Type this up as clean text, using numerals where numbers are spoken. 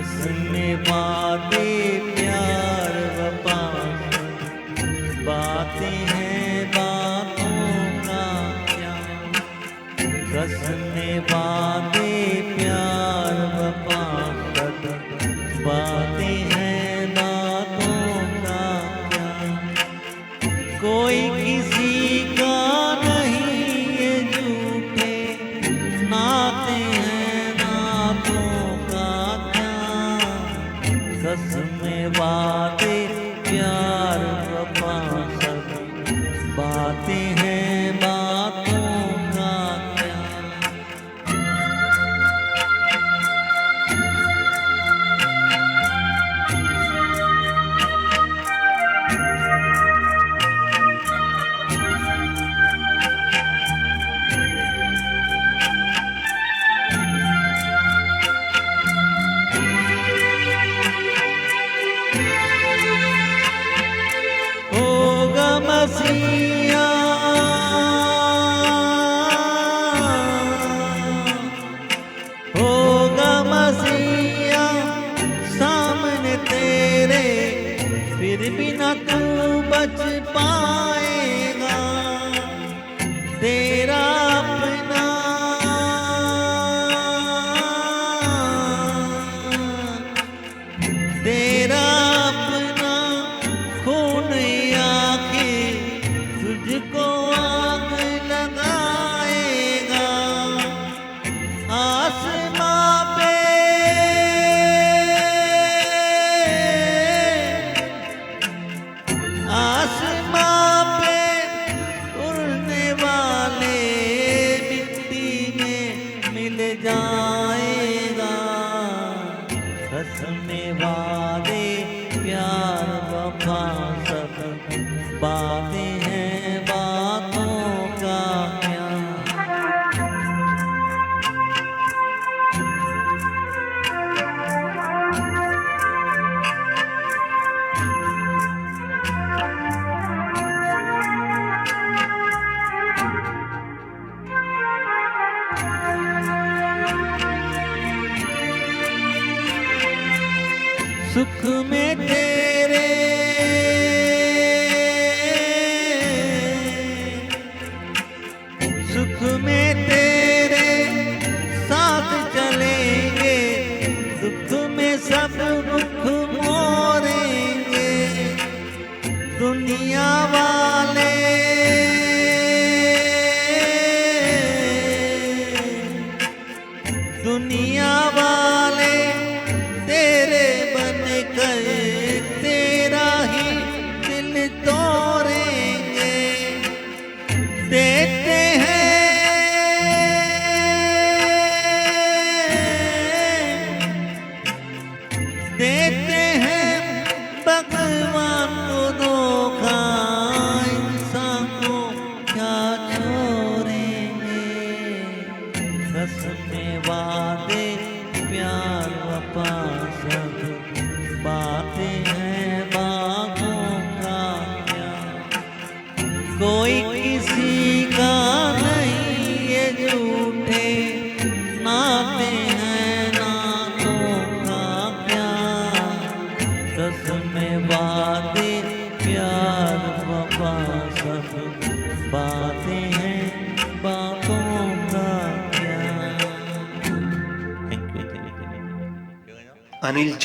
रस्में बातें प्यार वफा बातें हैं बातों का क्या। रस्में बातें प्यार वफा बातें हैं बातों का क्या। कोई किसी का नहीं ये झूठे नाते हैं नातों का क्या। रस्में बातें प्यार वफा सब बातें हैं बातों का क्या। होगा मसीहा होगा मसीहा सामने तेरे, फिर भी न तू बच पाएगा। तेरा अपना तेरा अपना खून आंखें तुझको आग लगाएगा। आसमां पे आसमां पे उड़ने वाले मिट्टी में मिल जाएगा। रस्में वादे प्यार वफा सब बातें हैं बातों का क्या। सुख में तेरे सुख में तेरे साथ चलेंगे, दुख में सब दुख मोड़ेंगे। दुनिया वाले दुनिया वाले तेरे बनकर तेरा ही दिल तोड़ेंगे। देते हैं भगवान को धोखा, इंसान को क्या छोड़ेंगे। रस्में वादे प्यार वफा सब बातें हैं बातों का क्या। कोई किसी का नहीं ये झूठे नाते हैं नातों का क्या। रस्में वादे प्यार वफा सब बातें हैं बातों का क्या। अनिल